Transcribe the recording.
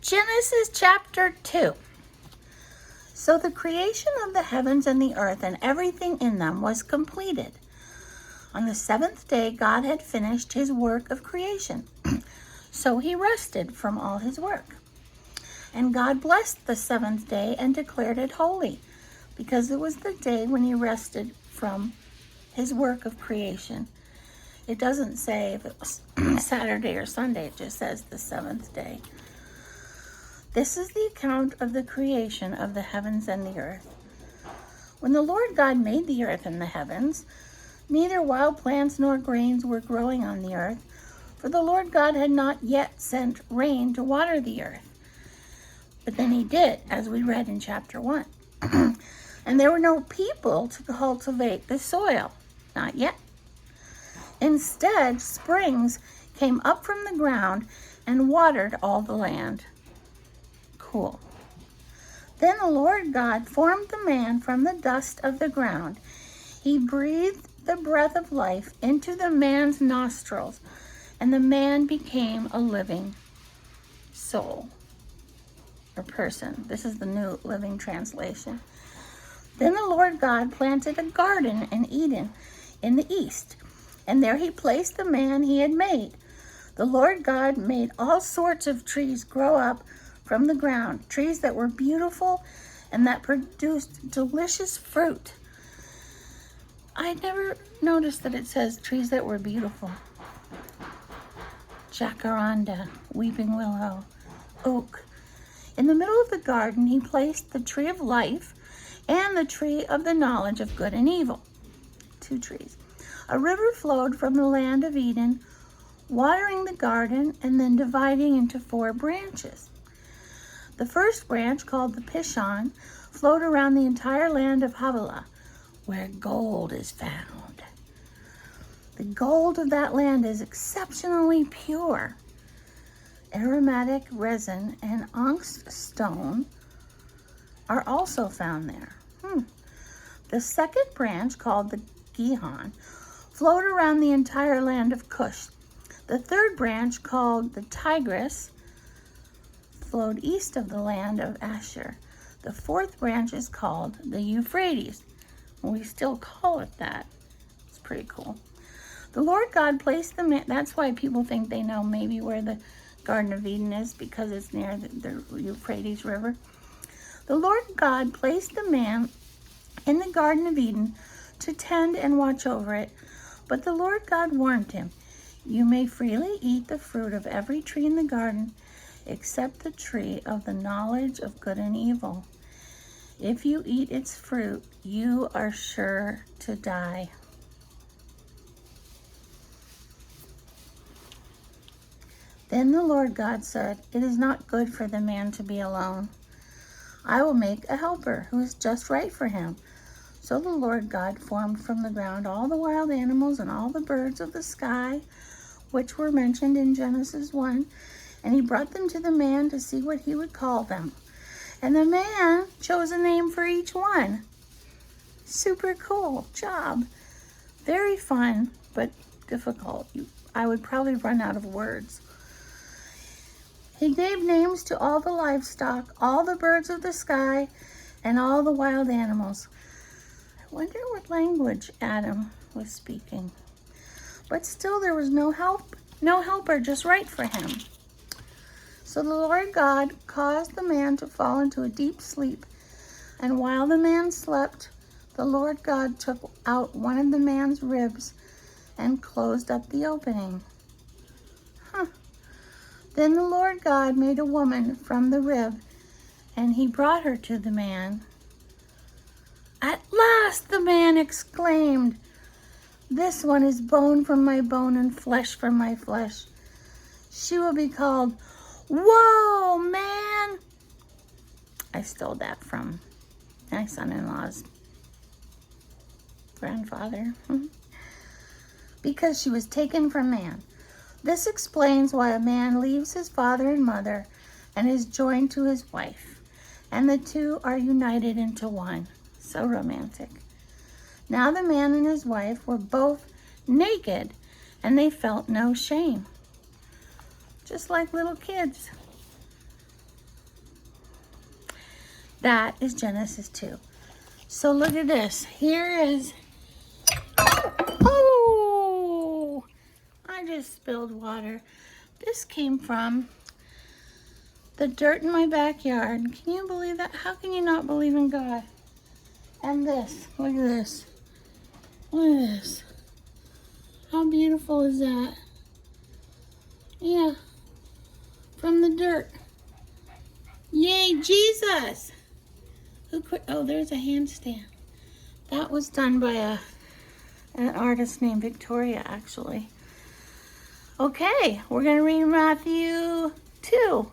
Genesis chapter 2. So the creation of the heavens and the earth and everything in them was completed. On the seventh day, God had finished his work of creation. So he rested from all his work. And God blessed the seventh day and declared it holy, because it was the day when he rested from his work of creation. It doesn't say if it was Saturday or Sunday, it just says the seventh day. This is the account of the creation of the heavens and the earth. When the Lord God made the earth and the heavens, neither wild plants nor grains were growing on the earth, for the Lord God had not yet sent rain to water the earth. But then he did, as we read in chapter 1. And there were no people to cultivate the soil, not yet. Instead, springs came up from the ground and watered all the land. Cool. Then the Lord God formed the man from the dust of the ground. He breathed the breath of life into the man's nostrils, and the man became a living soul or person. This is the New Living Translation. Then the Lord God planted a garden in Eden in the east, and there he placed the man he had made. The Lord God made all sorts of trees grow up from the ground, trees that were beautiful and that produced delicious fruit. I never noticed that it says trees that were beautiful. Jacaranda, weeping willow, oak. In the middle of the garden, he placed the tree of life and the tree of the knowledge of good and evil. 2 trees. A river flowed from the land of Eden, watering the garden and then dividing into 4 branches. The first branch, called the Pishon, flowed around the entire land of Havilah, where gold is found. The gold of that land is exceptionally pure. Aromatic resin and onyx stone are also found there. The second branch, called the Gihon, flowed around the entire land of Cush. The third branch, called the Tigris, flowed east of the land of Asher. The fourth branch is called the Euphrates. We still call it that. It's pretty cool. The Lord God placed the man. That's why people think they know maybe where the Garden of Eden is, because it's near the Euphrates River. The Lord God placed the man in the Garden of Eden to tend and watch over it. But the Lord God warned him, "You may freely eat the fruit of every tree in the garden, except the tree of the knowledge of good and evil. If you eat its fruit, you are sure to die." Then the Lord God said, "It is not good for the man to be alone. I will make a helper who is just right for him." So the Lord God formed from the ground all the wild animals and all the birds of the sky, which were mentioned in Genesis 1, and he brought them to the man to see what he would call them. And the man chose a name for each one. Super cool job. Very fun, but difficult. I would probably run out of words. He gave names to all the livestock, all the birds of the sky, and all the wild animals. I wonder what language Adam was speaking. But still there was no helper just right for him. So the Lord God caused the man to fall into a deep sleep. And while the man slept, the Lord God took out one of the man's ribs and closed up the opening. Then the Lord God made a woman from the rib, and he brought her to the man. "At last," the man exclaimed, "this one is bone from my bone and flesh from my flesh. She will be called Whoa, Man." I stole that from my son-in-law's grandfather. Because she was taken from man. This explains why a man leaves his father and mother and is joined to his wife, and the two are united into one. So romantic. Now the man and his wife were both naked, and they felt no shame. Just like little kids. That is Genesis 2. So look at this. Here is, oh, I just spilled water. This came from the dirt in my backyard. Can you believe that? How can you not believe in God? And this, look at this. Look at this. How beautiful is that? Yeah, from the dirt. Yay, Jesus! Oh, there's a handstand. That was done by an artist named Victoria, actually. Okay, we're going to read Matthew 2.